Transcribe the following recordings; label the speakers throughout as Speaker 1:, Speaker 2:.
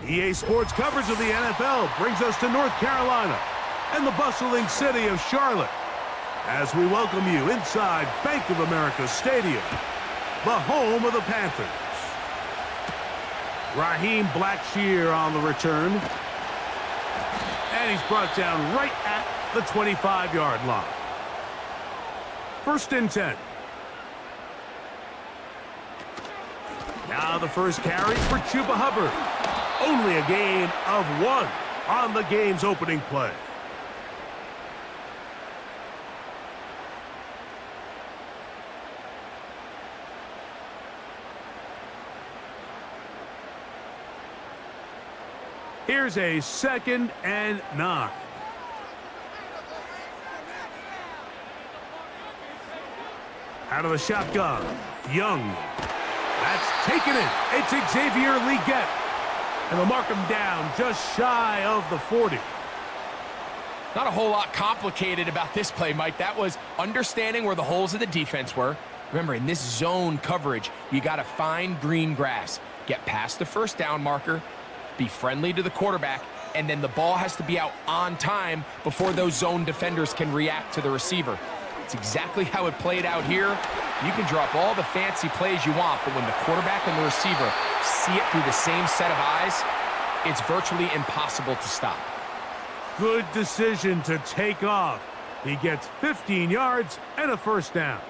Speaker 1: EA Sports coverage of the NFL brings us to North Carolina and the bustling city of Charlotte as we welcome you inside Bank of America Stadium, the home of the Panthers. Raheem Blackshear on the return. And he's brought down right at the 25-yard line. 1st and 10. Now the first carry for Chuba Hubbard. Only a gain of 1 on the game's opening play. Here's a 2nd and 9. Out of the shotgun, Young. That's taken it. It's Xavier Legette. And they'll mark him down just shy of the 40.
Speaker 2: Not a whole lot complicated about this play, Mike. That was understanding where the holes of the defense were. Remember, in this zone coverage, you got to find green grass. Get past the first down marker. Be friendly to the quarterback, and then the ball has to be out on time before those zone defenders can react to the receiver. It's exactly how it played out here. You can drop all the fancy plays you want, but when the quarterback and the receiver see it through the same set of eyes, it's virtually impossible to stop.
Speaker 1: Good decision to take off. He gets 15 yards and a 1st down.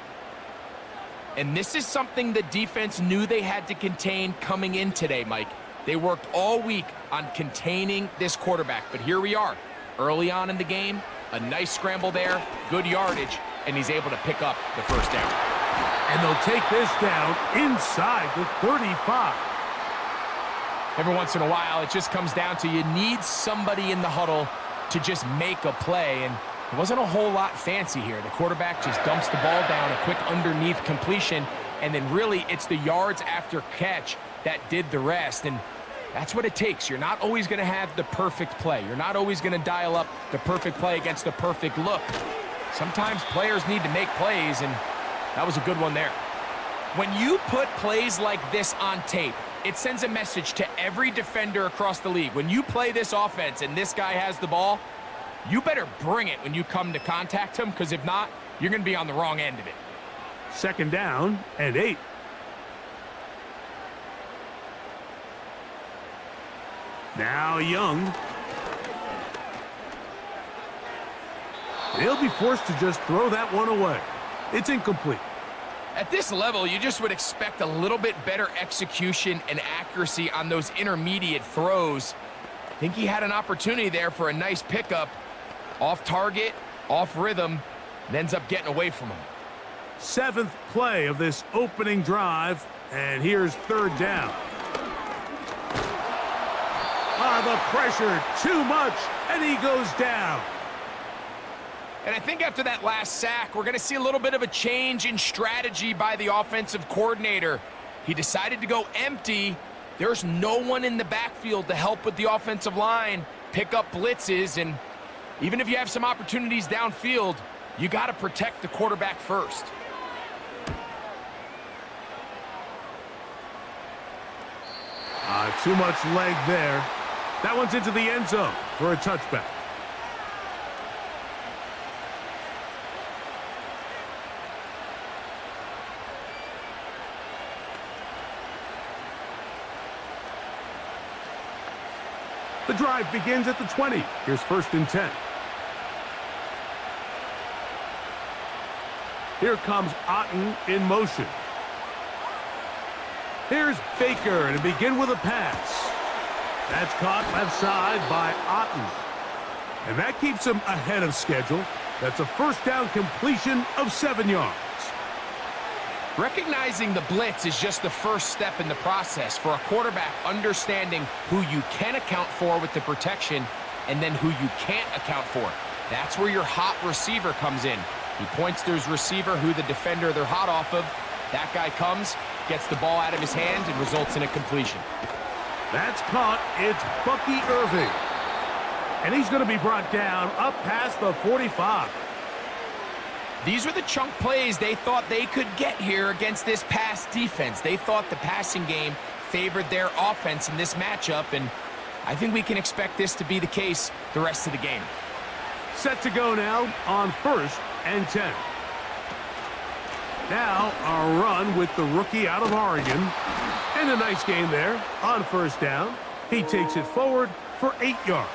Speaker 2: And this is something the defense knew they had to contain coming in today, Mike. They worked all week on containing this quarterback, but here we are. Early on in the game, a nice scramble there, good yardage, and he's able to pick up the 1st down.
Speaker 1: And they'll take this down inside the 35.
Speaker 2: Every once in a while, it just comes down to you need somebody in the huddle to just make a play, and it wasn't a whole lot fancy here. The quarterback just dumps the ball down, a quick underneath completion, and then really it's the yards after catch that did the rest, and that's what it takes. You're not always going to have the perfect play. You're not always going to dial up the perfect play against the perfect look. Sometimes players need to make plays, and that was a good one there. When you put plays like this on tape, it sends a message to every defender across the league. When you play this offense and this guy has the ball, you better bring it when you come to contact him, because if not, you're going to be on the wrong end of it.
Speaker 1: 2nd down and 8. Now Young. He'll be forced to just throw that one away. It's incomplete.
Speaker 2: At this level, you just would expect a little bit better execution and accuracy on those intermediate throws. I think he had an opportunity there for a nice pickup. Off target, off rhythm, and ends up getting away from him.
Speaker 1: 7th play of this opening drive, and here's 3rd down. The pressure, too much, and he goes down.
Speaker 2: And I think after that last sack, we're going to see a little bit of a change in strategy by the offensive coordinator. He decided to go empty. There's no one in the backfield to help with the offensive line, pick up blitzes, and even if you have some opportunities downfield, you got to protect the quarterback first.
Speaker 1: Too much leg there. That one's into the end zone for a touchback. The drive begins at the 20. Here's 1st and 10. Here comes Otten in motion. Here's Baker to begin with a pass. That's caught left side by Otten. And that keeps him ahead of schedule. That's a 1st down completion of 7 yards.
Speaker 2: Recognizing the blitz is just the first step in the process for a quarterback, understanding who you can account for with the protection and then who you can't account for. That's where your hot receiver comes in. He points to his receiver, who the defender they're hot off of. That guy comes, gets the ball out of his hand, and results in a completion.
Speaker 1: That's caught. It's Bucky Irving. And he's going to be brought down up past the 45.
Speaker 2: These were the chunk plays they thought they could get here against this pass defense. They thought the passing game favored their offense in this matchup, and I think we can expect this to be the case the rest of the game.
Speaker 1: Set to go now on 1st and 10. Now a run with the rookie out of Oregon. And a nice game there on 1st down. He takes it forward for 8 yards.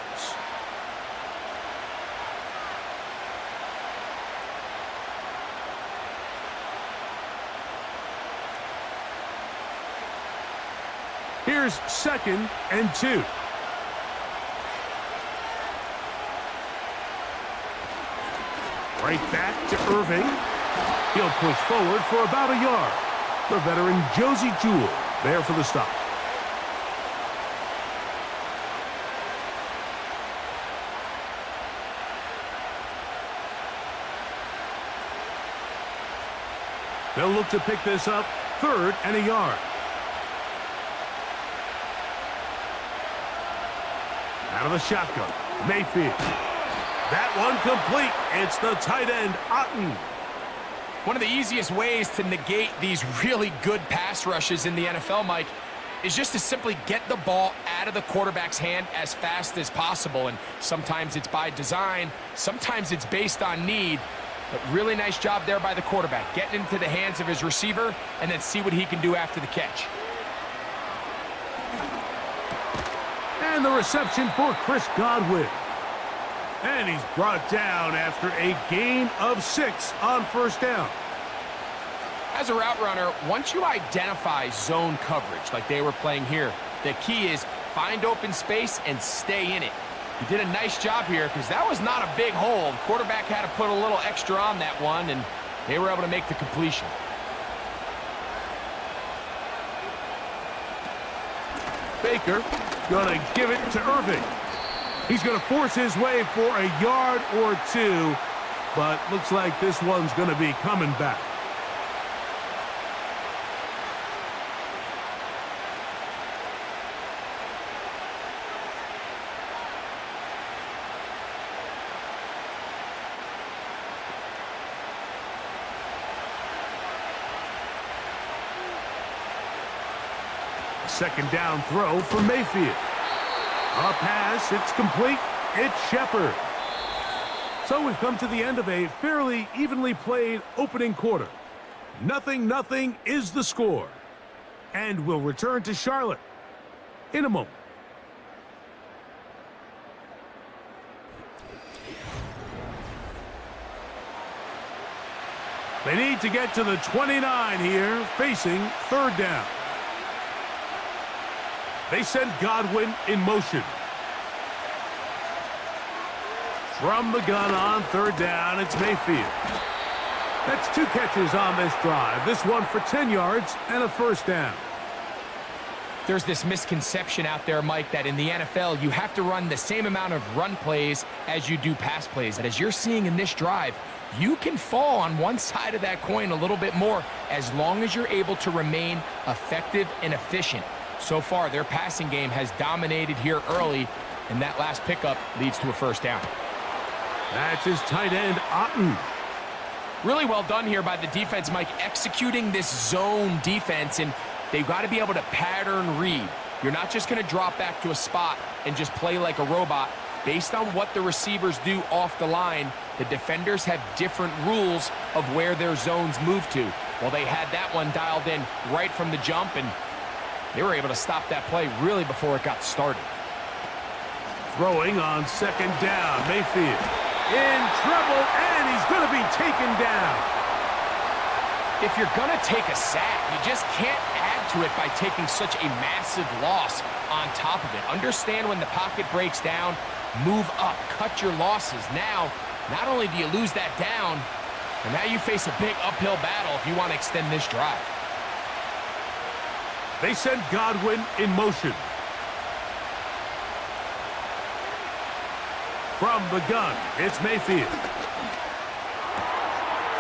Speaker 1: Here's 2nd and 2. Right back to Irving. He'll push forward for about a yard. The veteran Josie Jewell there for the stop. They'll look to pick this up 3rd and a yard. Out of the shotgun, Mayfield. That one complete. It's the tight end, Otten.
Speaker 2: One of the easiest ways to negate these really good pass rushes in the NFL, Mike, is just to simply get the ball out of the quarterback's hand as fast as possible. And sometimes it's by design, sometimes it's based on need. But really nice job there by the quarterback, getting into the hands of his receiver and then see what he can do after the catch.
Speaker 1: And the reception for Chris Godwin. And he's brought down after a gain of 6 on 1st down.
Speaker 2: As a route runner, once you identify zone coverage like they were playing here, the key is find open space and stay in it. He did a nice job here because that was not a big hole. The quarterback had to put a little extra on that one, and they were able to make the completion.
Speaker 1: Baker gonna give it to Irving. He's gonna force his way for a yard or 2, but looks like this one's gonna be coming back. Second down throw for Mayfield. A pass, it's complete, it's Shepard. So we've come to the end of a fairly evenly played opening quarter. 0-0 is the score. And we'll return to Charlotte in a moment. They need to get to the 29 here, facing 3rd down. They send Godwin in motion. From the gun on 3rd down, it's Mayfield. That's 2 catches on this drive. This one for 10 yards and a 1st down.
Speaker 2: There's this misconception out there, Mike, that in the NFL, you have to run the same amount of run plays as you do pass plays. And as you're seeing in this drive, you can fall on one side of that coin a little bit more as long as you're able to remain effective and efficient. So far, their passing game has dominated here early, and that last pickup leads to a 1st down.
Speaker 1: That's his tight end, Otten.
Speaker 2: Really well done here by the defense, Mike, executing this zone defense, and they've got to be able to pattern read. You're not just going to drop back to a spot and just play like a robot. Based on what the receivers do off the line, the defenders have different rules of where their zones move to. Well, they had that one dialed in right from the jump, and they were able to stop that play really before it got started.
Speaker 1: Throwing on 2nd down, Mayfield in trouble, and he's going to be taken down.
Speaker 2: If you're going to take a sack, you just can't add to it by taking such a massive loss on top of it. Understand when the pocket breaks down, move up, cut your losses. Now, not only do you lose that down, but now you face a big uphill battle if you want to extend this drive.
Speaker 1: They send Godwin in motion. From the gun, it's Mayfield.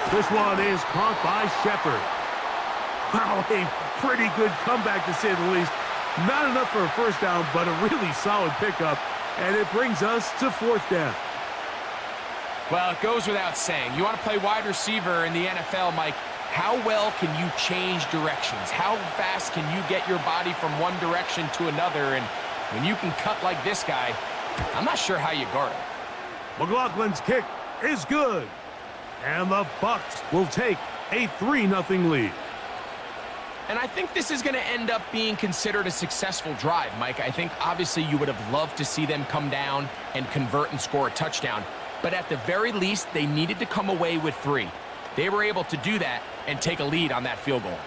Speaker 1: This one is caught by Shepard. Wow, a pretty good comeback to say the least. Not enough for a 1st down, but a really solid pickup. And it brings us to 4th down.
Speaker 2: Well, it goes without saying. You want to play wide receiver in the NFL, Mike. How well can you change directions? How fast can you get your body from one direction to another? And When you can cut like this guy, I'm not sure how you guard him.
Speaker 1: McLaughlin's kick is good. And the Bucs will take a 3-0 lead.
Speaker 2: And I think this is going to end up being considered a successful drive, Mike. I think obviously you would have loved to see them come down and convert and score a touchdown. But at the very least, they needed to come away with 3. They were able to do that and take a lead on that field goal.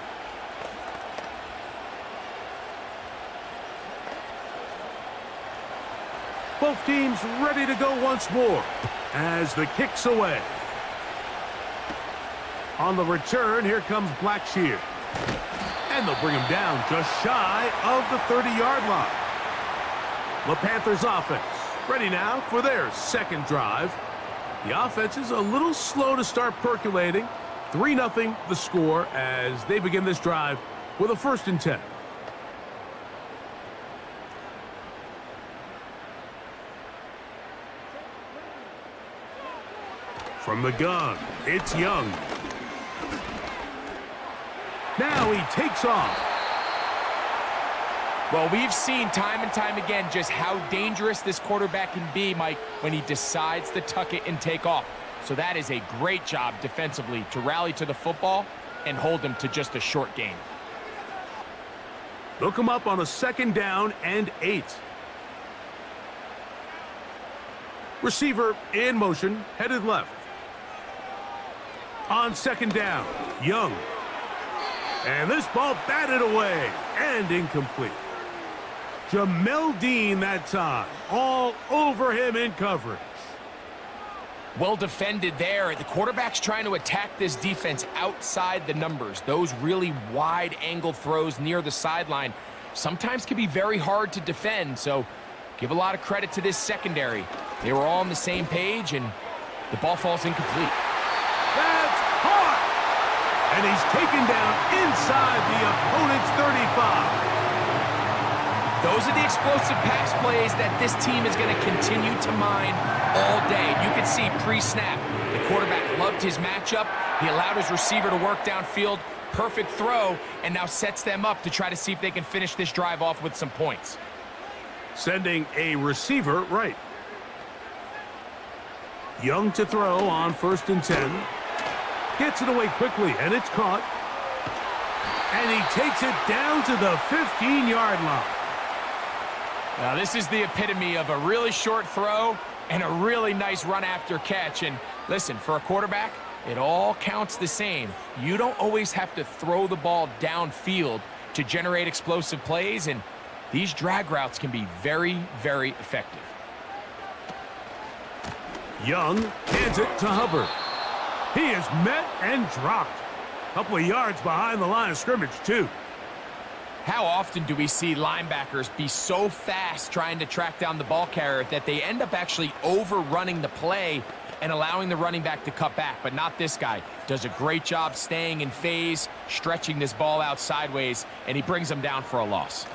Speaker 1: Both teams ready to go once more as the kick's away. On the return, here comes Blackshear. And they'll bring him down just shy of the 30-yard line. The Panthers offense ready now for their second drive. The offense is a little slow to start percolating. 3-0 the score as they begin this drive with a 1st and 10. From the gun, it's Young. Now he takes off.
Speaker 2: Well, we've seen time and time again just how dangerous this quarterback can be, Mike, when he decides to tuck it and take off. So that is a great job defensively to rally to the football and hold him to just a short gain.
Speaker 1: They'll come up on a 2nd down and 8. Receiver in motion, headed left. On 2nd down, Young. And this ball batted away and incomplete. Jamel Dean that time, all over him in coverage.
Speaker 2: Well defended there. The quarterback's trying to attack this defense outside the numbers. Those really wide angle throws near the sideline sometimes can be very hard to defend, so give a lot of credit to this secondary. They were all on the same page, and the ball falls incomplete.
Speaker 1: That's caught! And he's taken down inside the opponent's 35.
Speaker 2: Those are the explosive pass plays that this team is going to continue to mine all day. You can see pre-snap, the quarterback loved his matchup. He allowed his receiver to work downfield. Perfect throw, and now sets them up to try to see if they can finish this drive off with some points.
Speaker 1: Sending a receiver right. Young to throw on 1st and 10. Gets it away quickly, and it's caught. And he takes it down to the 15-yard line.
Speaker 2: Now, this is the epitome of a really short throw and a really nice run after catch. And listen, for a quarterback, it all counts the same. You don't always have to throw the ball downfield to generate explosive plays, and these drag routes can be very, very effective.
Speaker 1: Young hands it to Hubbard. He is met and dropped. A couple of yards behind the line of scrimmage, too.
Speaker 2: How often do we see linebackers be so fast trying to track down the ball carrier that they end up actually overrunning the play and allowing the running back to cut back? But not this guy. Does a great job staying in phase, stretching this ball out sideways, and he brings them down for a loss.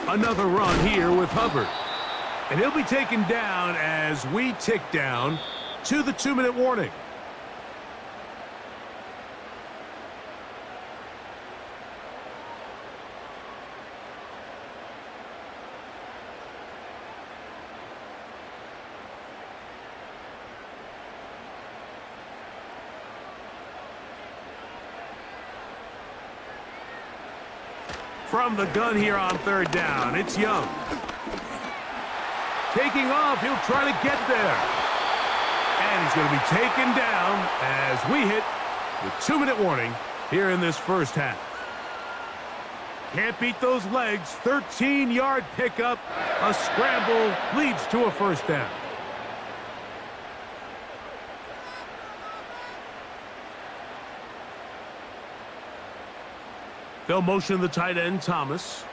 Speaker 1: Another run here with Hubbard. And he'll be taken down as we tick down to the 2-minute warning. From the gun here on 3rd down, it's Young. Taking off, he'll try to get there. And he's going to be taken down as we hit the 2-minute warning here in this first half. Can't beat those legs. 13-yard pickup. A scramble leads to a 1st down. They'll motion the tight end, Thomas.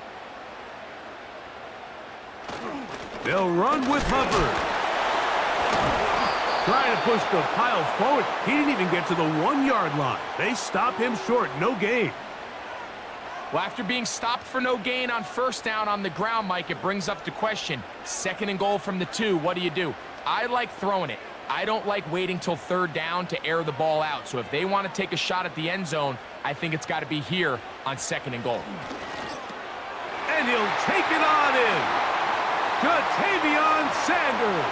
Speaker 1: They'll run with Hubbard. Trying to push the pile forward. He didn't even get to the 1-yard line. They stop him short. No gain.
Speaker 2: Well, after being stopped for no gain on 1st down on the ground, Mike, it brings up the question. 2nd and goal from the 2. What do? I like throwing it. I don't like waiting till 3rd down to air the ball out. So if they want to take a shot at the end zone, I think it's got to be here on 2nd and goal.
Speaker 1: And And he'll take it on in. Jatavion Sanders.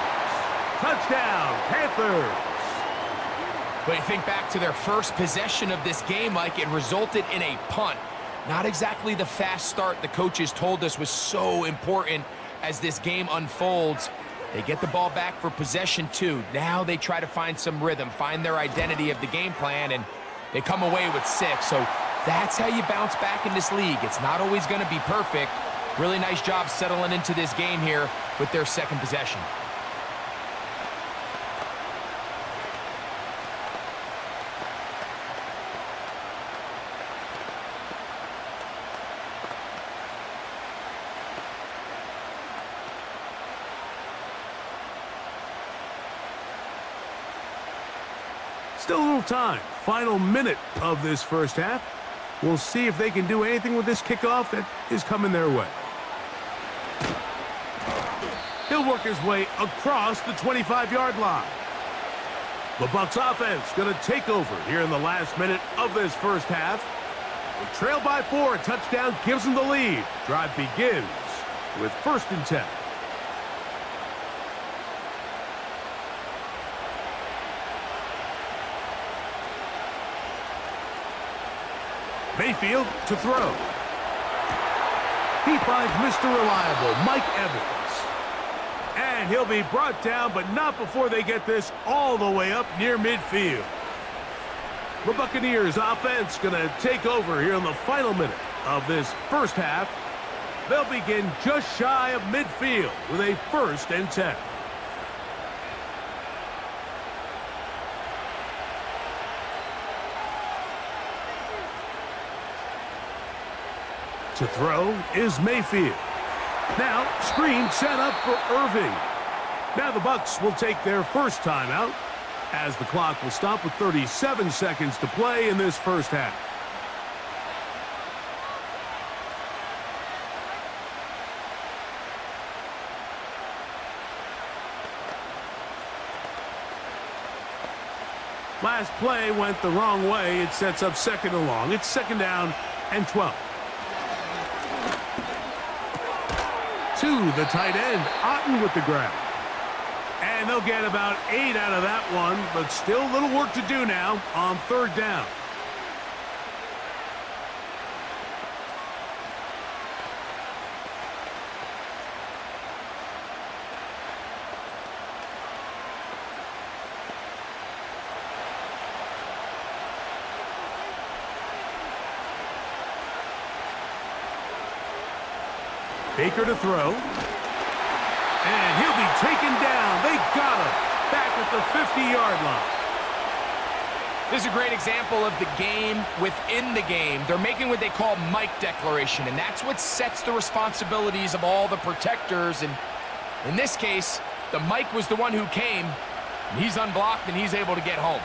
Speaker 1: Touchdown, Panthers.
Speaker 2: But you think back to their first possession of this game, Mike, it resulted in a punt. Not exactly the fast start the coaches told us was so important as this game unfolds. They get the ball back for possession 2. Now they try to find some rhythm, find their identity of the game plan, and they come away with 6. So that's how you bounce back in this league. It's not always going to be perfect. Really nice job settling into this game here with their second possession.
Speaker 1: Still a little time. Final minute of this first half. We'll see if they can do anything with this kickoff that is coming their way. He'll work his way across the 25-yard line. The Bucs offense going to take over here in the last minute of this first half. They trail by 4. A touchdown gives them the lead. Drive begins with 1st and 10. Mayfield to throw. He finds Mr. Reliable, Mike Evans. And he'll be brought down, but not before they get this all the way up near midfield. The Buccaneers offense going to take over here in the final minute of this first half. They'll begin just shy of midfield with a 1st and 10. To throw is Mayfield. Now, screen set up for Irving. Now the Bucs will take their first timeout as the clock will stop with 37 seconds to play in this first half. Last play went the wrong way. It sets up 2nd and long. It's 2nd down and 12. To the tight end, Otten with the grab. And they'll get about 8 out of that one, but still a little work to do now on 3rd down. Baker to throw. And he'll be taken down. They got him back at the 50-yard line.
Speaker 2: This is a great example of the game within the game. They're making what they call Mike declaration, and that's what sets the responsibilities of all the protectors. And in this case, the Mike was the one who came, and he's unblocked, and he's able to get home.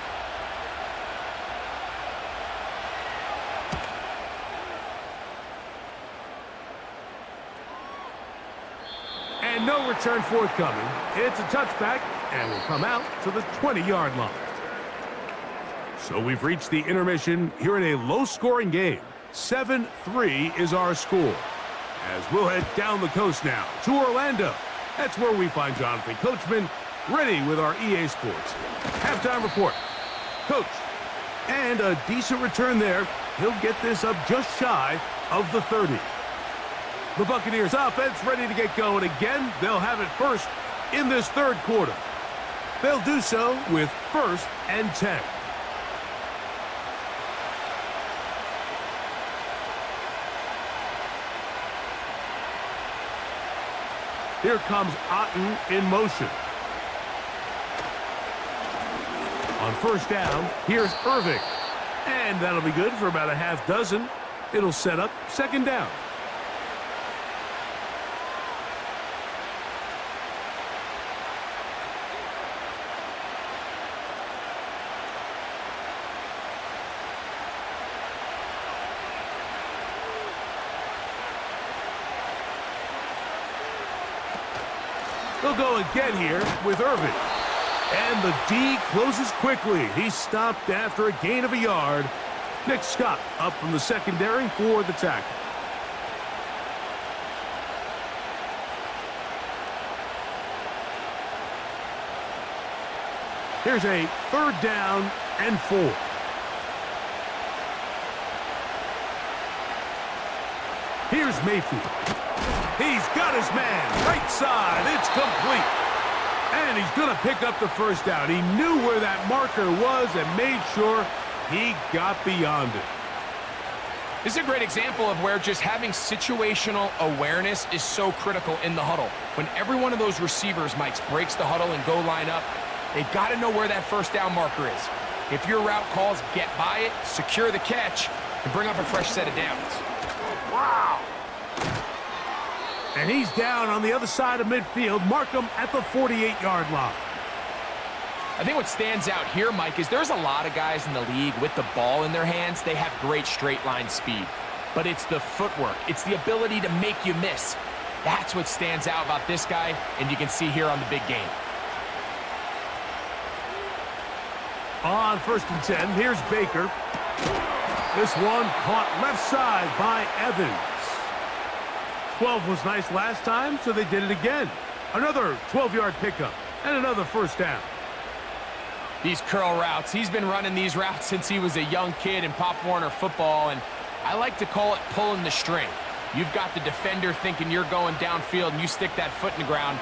Speaker 1: And no return forthcoming. It's a touchback and will come out to the 20-yard line. So we've reached the intermission here in a low-scoring game. 7-3 is our score. As we'll head down the coast now to Orlando. That's where we find Jonathan Coachman ready with our EA Sports halftime report. Coach, and a decent return there. He'll get this up just shy of the 30. The Buccaneers offense ready to get going again. They'll have it first in this 3rd quarter. They'll do so with 1st and 10. Here comes Otten in motion. On 1st down, here's Irving. And that'll be good for about a half dozen. It'll set up 2nd down. They'll go again here with Irving. And the D closes quickly. He's stopped after a gain of a yard. Nick Scott up from the secondary for the tackle. Here's a 3rd down and 4. Here's Mayfield. He's got his man. Right side. It's complete. And he's going to pick up the 1st down. He knew where that marker was and made sure he got beyond it.
Speaker 2: This is a great example of where just having situational awareness is so critical in the huddle. When every one of those receivers, Mike, breaks the huddle and go line up, they've got to know where that 1st down marker is. If your route calls, get by it, secure the catch, and bring up a fresh set of downs.
Speaker 1: Wow. And he's down on the other side of midfield. Mark him at the 48-yard line.
Speaker 2: I think what stands out here, Mike, is there's a lot of guys in the league with the ball in their hands. They have great straight line speed. But it's the footwork. It's the ability to make you miss. That's what stands out about this guy, and you can see here on the big game.
Speaker 1: On 1st and 10, here's Baker. This one caught left side by Evans. 12 was nice last time, so they did it again. Another 12-yard pickup and another 1st down.
Speaker 2: These curl routes, he's been running these routes since he was a young kid in Pop Warner football, and I like to call it pulling the string. You've got the defender thinking you're going downfield, and you stick that foot in the ground,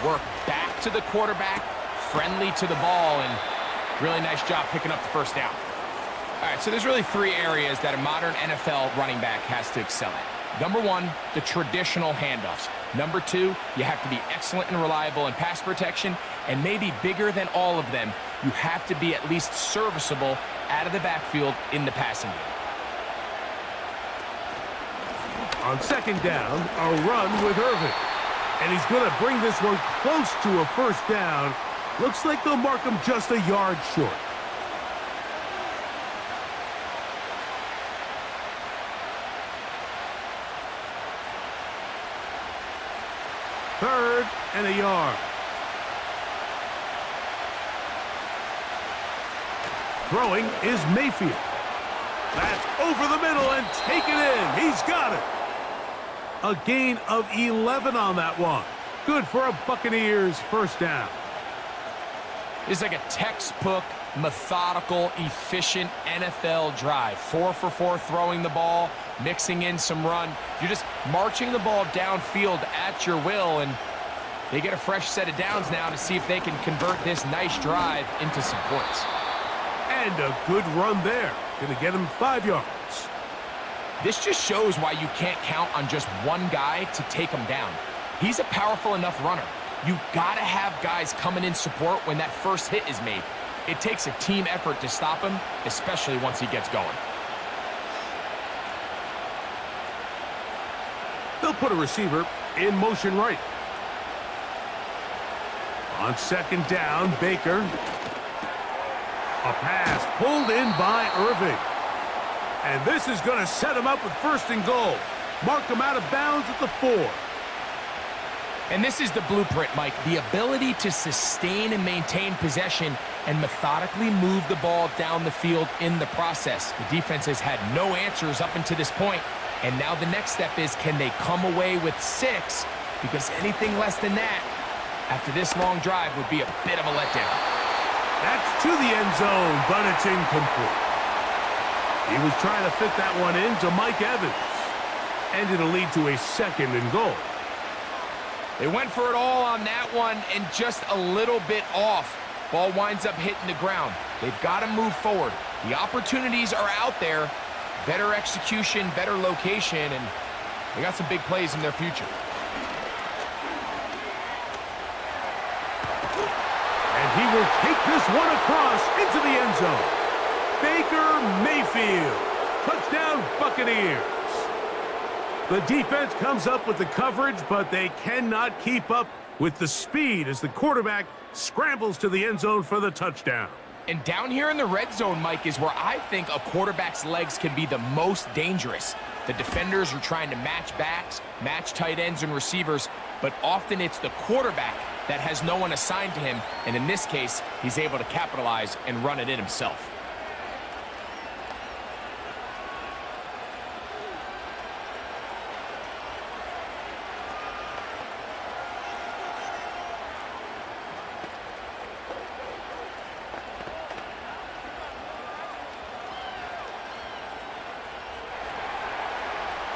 Speaker 2: work back to the quarterback, friendly to the ball, and really nice job picking up the 1st down. All right, so there's really 3 areas that a modern NFL running back has to excel at. Number 1, the traditional handoffs. Number 2, you have to be excellent and reliable in pass protection, and maybe bigger than all of them, you have to be at least serviceable out of the backfield in the passing game.
Speaker 1: On 2nd down, a run with Irvin. And he's going to bring this one close to a 1st down. Looks like they'll mark him just a yard short. Third and a yard. Throwing is Mayfield. That's over the middle and taken in. He's got it. A gain of 11 on that one. Good for a Buccaneers 1st down.
Speaker 2: It's like a textbook, methodical, efficient NFL drive. 4 for 4 throwing the ball, mixing in some run. You're just marching the ball downfield at your will, and they get a fresh set of downs now to see if they can convert this nice drive into some points.
Speaker 1: And a good run there. Going to get him 5 yards.
Speaker 2: This just shows why you can't count on just one guy to take him down. He's a powerful enough runner. You gotta have guys coming in support when that first hit is made. It takes a team effort to stop him, especially once he gets going.
Speaker 1: They'll put a receiver in motion right. On 2nd down, Baker. A pass pulled in by Irving. And this is going to set him up with 1st and goal. Mark him out of bounds at the 4.
Speaker 2: And this is the blueprint, Mike. The ability to sustain and maintain possession and methodically move the ball down the field in the process. The defense has had no answers up until this point, and now the next step is, can they come away with 6? Because anything less than that, after this long drive, would be a bit of a letdown.
Speaker 1: That's to the end zone, but it's incomplete. He was trying to fit that one into Mike Evans, and it'll lead to a 2nd and goal.
Speaker 2: They went for it all on that one and just a little bit off. Ball winds up hitting the ground. They've got to move forward. The opportunities are out there. Better execution, better location, and they got some big plays in their future.
Speaker 1: And he will take this one across into the end zone. Baker Mayfield. Touchdown, Buccaneers. The defense comes up with the coverage, but they cannot keep up with the speed as the quarterback scrambles to the end zone for the touchdown.
Speaker 2: And down here in the red zone, Mike, is where I think a quarterback's legs can be the most dangerous. The defenders are trying to match backs, match tight ends and receivers, but often it's the quarterback that has no one assigned to him, and in this case, he's able to capitalize and run it in himself.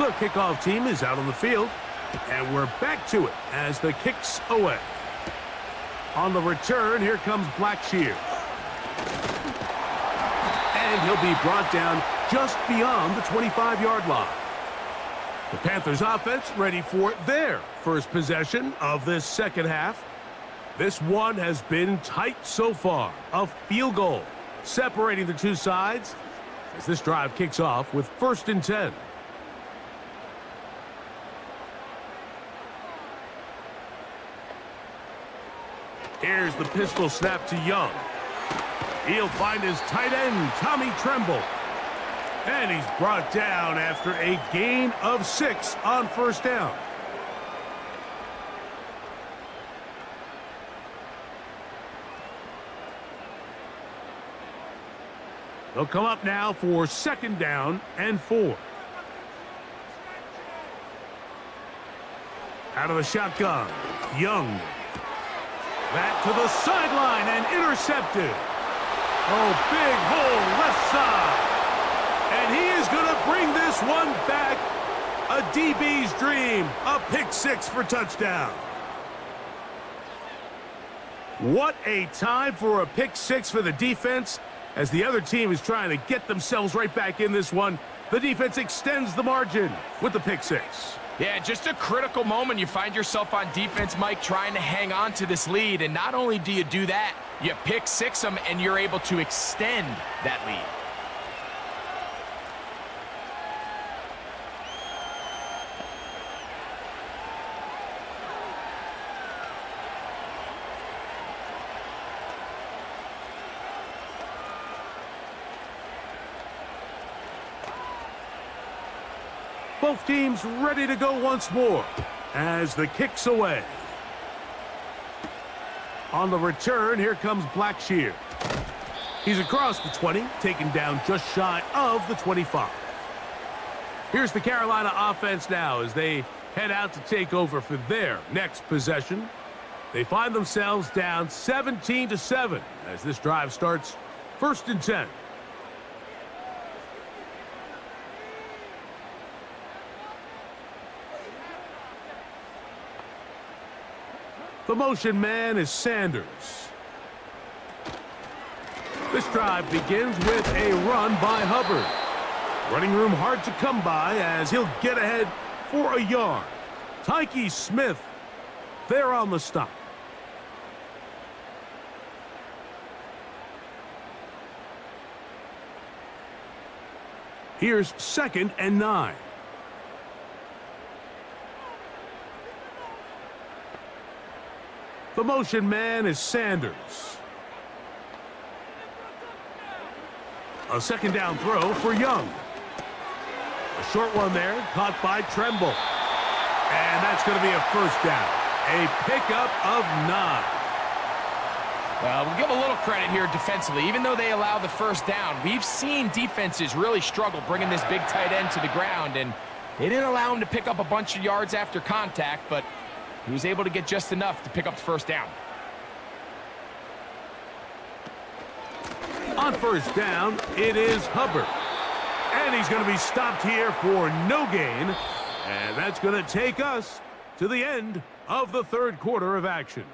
Speaker 1: The kickoff team is out on the field, and we're back to it as the kick's away. On the return, here comes Blackshear. And he'll be brought down just beyond the 25-yard line. The Panthers offense ready for their first possession of this second half. This one has been tight so far. A field goal separating the two sides as this drive kicks off with 1st and 10. Here's the pistol snap to Young. He'll find his tight end, Tommy Tremble. And he's brought down after a gain of 6 on 1st down. They'll come up now for 2nd down and 4. Out of the shotgun, Young. Back to the sideline and intercepted. Oh, big hole left side. And he is going to bring this one back. A DB's dream. A pick 6 for touchdown. What a time for a pick 6 for the defense. As the other team is trying to get themselves right back in this one, the defense extends the margin with the pick 6.
Speaker 2: Yeah, just a critical moment. You find yourself on defense, Mike, trying to hang on to this lead. And not only do you do that, you pick 6 them, and you're able to extend that lead.
Speaker 1: Both teams ready to go once more as the kick's away. On the return, here comes Blackshear. He's across the 20, taken down just shy of the 25. Here's the Carolina offense now as they head out to take over for their next possession. They find themselves down 17-7 as this drive starts 1st and 10. The motion man is Sanders. This drive begins with a run by Hubbard. Running room hard to come by as he'll get ahead for a yard. Tyke Smith there on the stop. Here's 2nd and 9. The motion man is Sanders. A 2nd down throw for Young. A short one there, caught by Tremble. And that's going to be a 1st down. A pickup of 9.
Speaker 2: Well, we'll give a little credit here defensively. Even though they allow the 1st down, we've seen defenses really struggle bringing this big tight end to the ground. And they didn't allow him to pick up a bunch of yards after contact, but he was able to get just enough to pick up the 1st down.
Speaker 1: On 1st down, it is Hubbard. And he's going to be stopped here for no gain. And that's going to take us to the end of the 3rd quarter of action.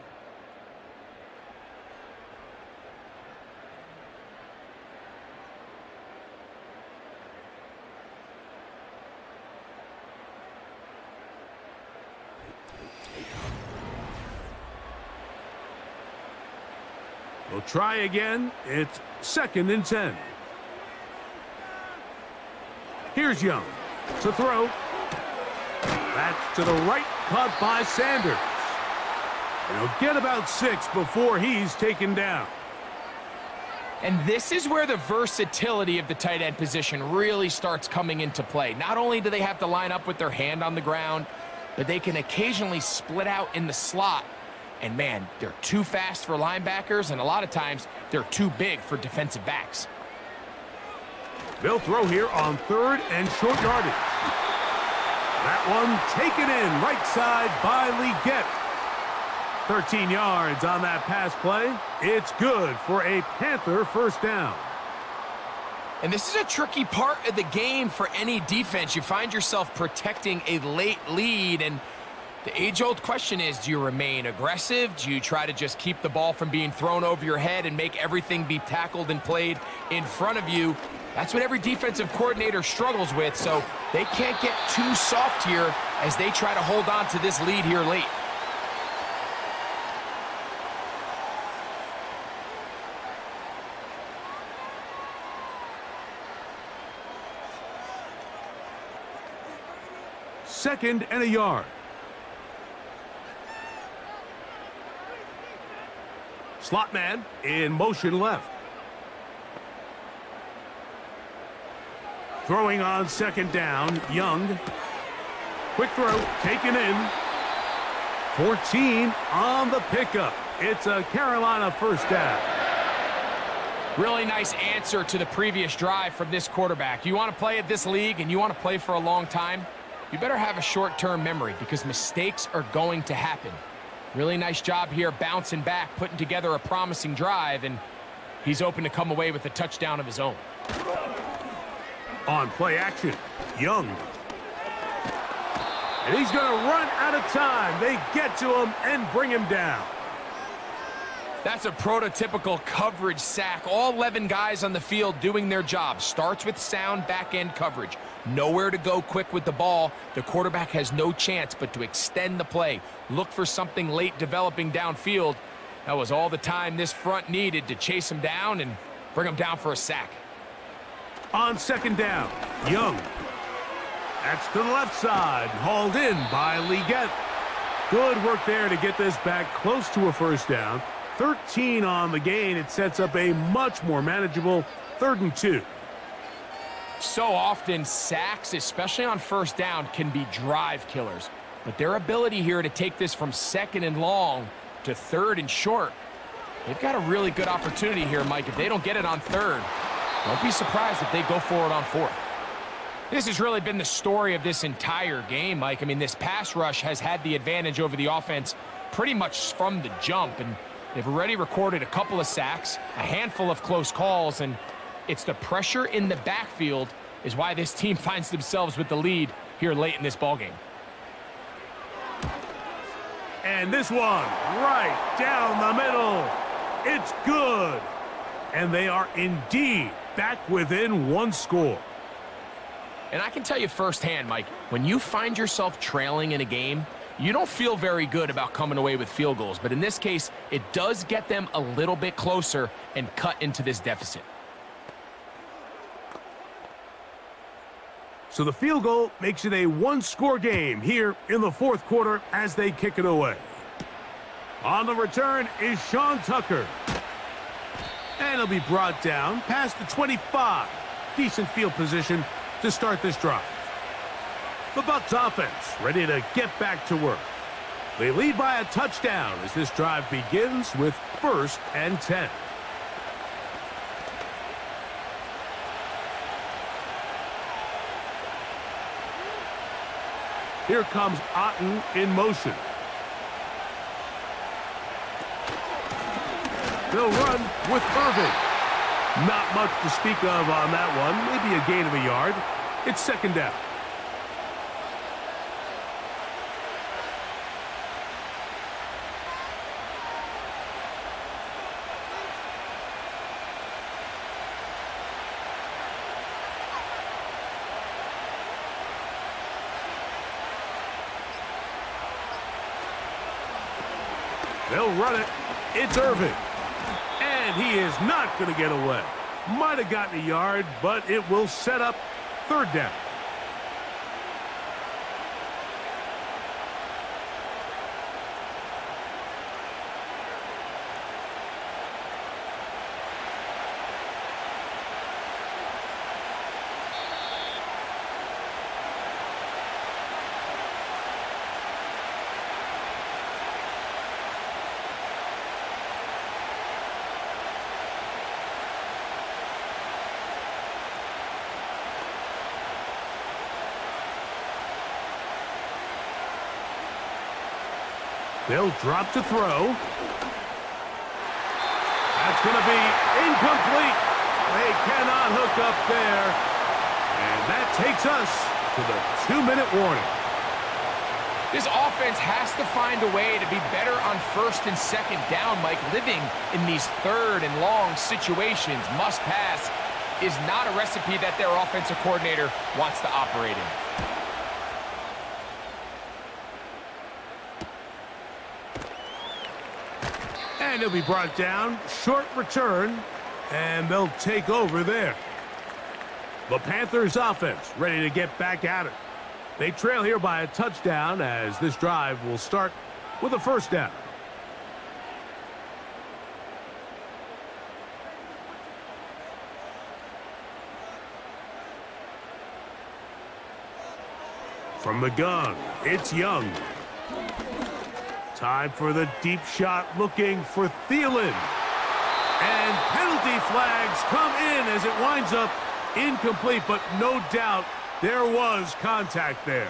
Speaker 1: We'll try again. It's 2nd and 10. Here's Young to throw. That's to the right, caught by Sanders. And he'll get about 6 before he's taken down.
Speaker 2: And this is where the versatility of the tight end position really starts coming into play. Not only do they have to line up with their hand on the ground, but they can occasionally split out in the slot. And man, they're too fast for linebackers, and a lot of times they're too big for defensive backs.
Speaker 1: They'll throw here on 3rd and short yardage. That one taken in right side by Leggett. 13 yards on that pass play. It's good for a Panther 1st down.
Speaker 2: And this is a tricky part of the game for any defense. You find yourself protecting a late lead, and the age-old question is, do you remain aggressive? Do you try to just keep the ball from being thrown over your head and make everything be tackled and played in front of you? That's what every defensive coordinator struggles with, so they can't get too soft here as they try to hold on to this lead here late.
Speaker 1: Second and a yard. Slot man in motion left. Throwing on second down, Young. Quick throw, taken in. 14 on the pickup. It's a Carolina first down.
Speaker 2: Really nice answer to the previous drive from this quarterback. You want to play at this league and you want to play for a long time, you better have a short-term memory because mistakes are going to happen. Really nice job here bouncing back, putting together a promising drive, and he's open to come away with a touchdown of his own.
Speaker 1: On play action, Young. And he's going to run out of time. They get to him and bring him down.
Speaker 2: That's a prototypical coverage sack. All 11 guys on the field doing their job. Starts with sound back-end coverage. Nowhere to go quick with the ball. The quarterback has no chance but to extend the play. Look for something late developing downfield. That was all the time this front needed to chase him down and bring him down for a sack.
Speaker 1: On second down, Young. That's to the left side. Hauled in by Leggett. Good work there to get this back close to a first down. 13 on the gain. It sets up a much more manageable 3rd and 2.
Speaker 2: So often, sacks, especially on first down, can be drive killers. But their ability here to take this from 2nd and long to 3rd and short, they've got a really good opportunity here, Mike. If they don't get it on 3rd, don't be surprised if they go for it on 4th. This has really been the story of this entire game, Mike. I mean, this pass rush has had the advantage over the offense pretty much from the jump, and they've already recorded a couple of sacks, a handful of close calls, and it's the pressure in the backfield is why this team finds themselves with the lead here late in this ballgame.
Speaker 1: And this one right down the middle. It's good. And they are indeed back within 1 score.
Speaker 2: And I can tell you firsthand, Mike, when you find yourself trailing in a game, you don't feel very good about coming away with field goals. But in this case, it does get them a little bit closer and cut into this deficit.
Speaker 1: So the field goal makes it a 1-score game here in the 4th quarter as they kick it away. On the return is Sean Tucker. And he'll be brought down past the 25. Decent field position to start this drive. The Bucs offense ready to get back to work. They lead by a touchdown as this drive begins with 1st and 10. Here comes Otten in motion. They'll run with Irving. Not much to speak of on that one. Maybe a gain of a yard. It's 2nd down. They'll run it. It's Irving. And he is not going to get away. Might have gotten a yard, but it will set up 3rd down. They'll drop to throw. That's going to be incomplete. They cannot hook up there. And that takes us to the 2-minute warning.
Speaker 2: This offense has to find a way to be better on first and second down, Mike. Living in these third and long situations, must pass, is not a recipe that their offensive coordinator wants to operate in.
Speaker 1: And he'll be brought down. Short return. And they'll take over there. The Panthers offense ready to get back at it. They trail here by a touchdown as this drive will start with a first down. From the gun, it's Young. Time for the deep shot, looking for Thielen. And penalty flags come in as it winds up incomplete, but no doubt there was contact there.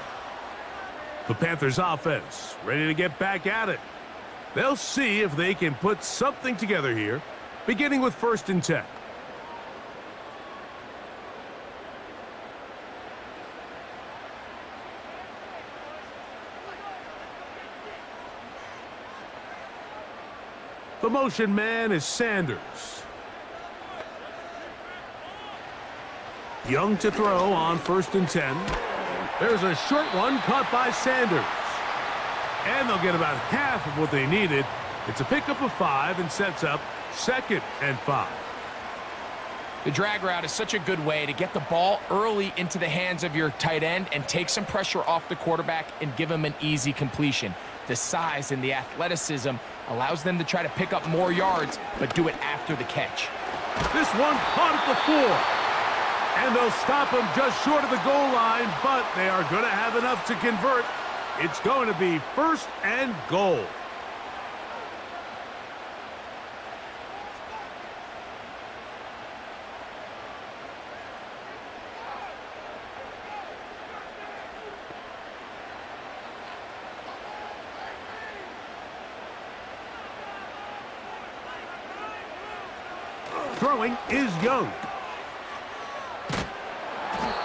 Speaker 1: The Panthers offense ready to get back at it. They'll see if they can put something together here, beginning with 1st and 10. The motion man is Sanders. Young to throw on 1st and 10. There's a short one caught by Sanders. And they'll get about half of what they needed. It's a pickup of 5 and sets up 2nd and 5.
Speaker 2: The drag route is such a good way to get the ball early into the hands of your tight end and take some pressure off the quarterback and give him an easy completion. The size and the athleticism allows them to try to pick up more yards, but do it after the catch.
Speaker 1: This one caught at the 4. And they'll stop him just short of the goal line, but they are going to have enough to convert. It's going to be 1st and goal. Throwing is Young.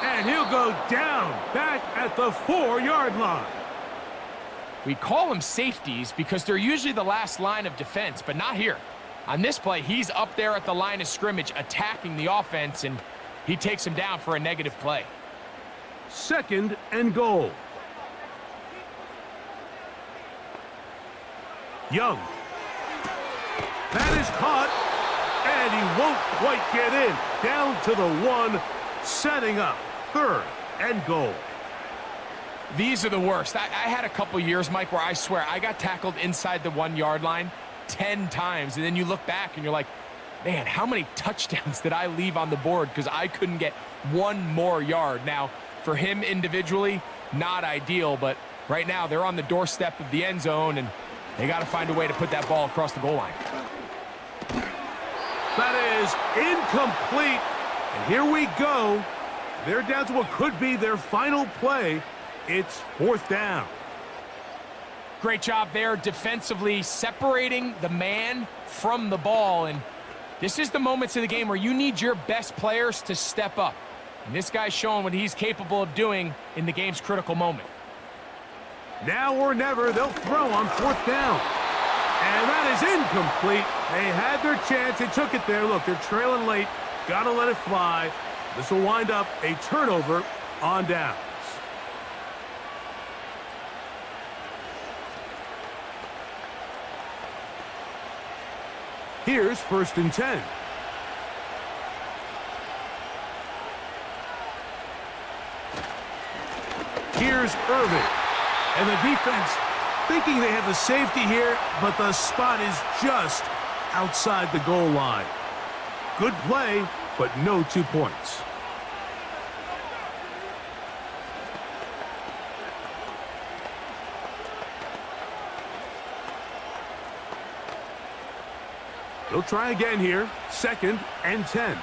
Speaker 1: And he'll go down back at the 4-yard line.
Speaker 2: We call them safeties because they're usually the last line of defense, but not here. On this play, he's up there at the line of scrimmage attacking the offense, and he takes him down for a negative play.
Speaker 1: 2nd and goal. Young. That is caught, and he won't quite get in. Down to the 1, setting up 3rd and goal.
Speaker 2: These are the worst. I had a couple years, Mike, where I swear I got tackled inside the 1-yard line 10 times, and then you look back and you're like, man, how many touchdowns did I leave on the board because I couldn't get one more yard? Now, for him individually, not ideal, but right now they're on the doorstep of the end zone, and they got to find a way to put that ball across the goal line.
Speaker 1: That is incomplete, and here we go. They're down to what could be their final play. It's 4th down.
Speaker 2: Great job there defensively, separating the man from the ball. And this is the moments of the game where you need your best players to step up. And this guy's showing what he's capable of doing in the game's critical moment.
Speaker 1: Now or never, they'll throw on 4th down. And that is incomplete. They had their chance. They took it there. Look, they're trailing late. Got to let it fly. This will wind up a turnover on downs. Here's 1st and 10. Here's Irving. And the defense thinking they have the safety here, but the spot is just outside the goal line. Good play, but no 2 points. They'll try again here. 2nd and 10.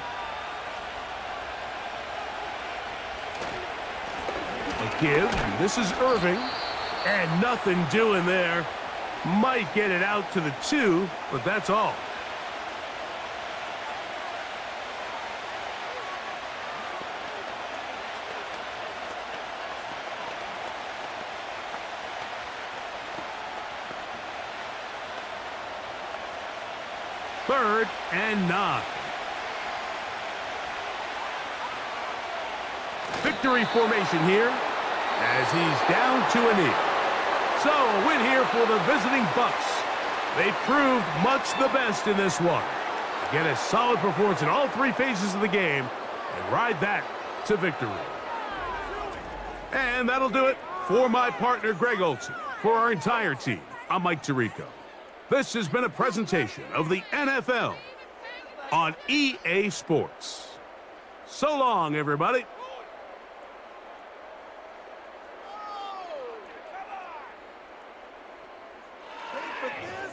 Speaker 1: A give. This is Irving. And nothing doing there. Might get it out to the 2, but that's all. 3rd and 9. Victory formation here as he's down to a knee. So a win here for the visiting Bucs. They proved much the best in this one. Get a solid performance in all 3 phases of the game and ride that to victory. And that'll do it for my partner Greg Olson. For our entire team, I'm Mike Tirico. This has been a presentation of the NFL on EA Sports. So long, everybody.
Speaker 3: Ready for this?